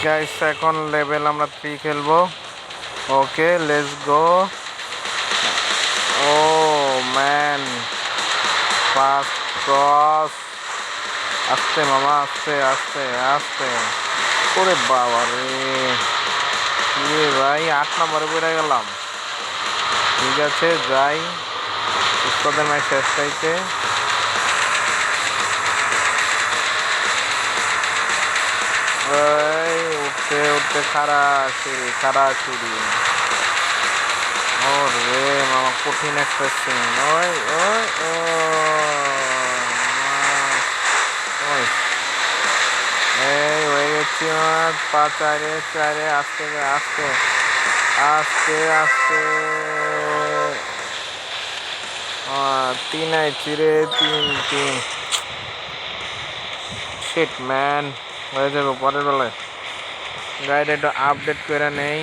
Guys এখন level আমরা 3 খেলবো। Okay let's go. Oh man, fast cross. আস্তে মামা, আস্তে আস্তে আস্তে। ওরে বাবা রে, রে ভাই 8 নম্বরে বেড়ে গেলাম। ঠিক আছে যাই উস্তাদের ম্যাচ শেষ চাইতে। উঠতে উঠতে খাড়া সিঁড়ি। ও রে মামা, কঠিন একটা সিন। ওই ওই ও ওই, এই হয়ে গেছি আমার। পা চারে চারে, আস্তে আস্তে আস্তে আস্তে। তিন আইছি রে, তিন তিন। শিট ম্যান, হয়ে যাবে পরের বেলায়। গাড়িটা একটু আপডেট করে নেই।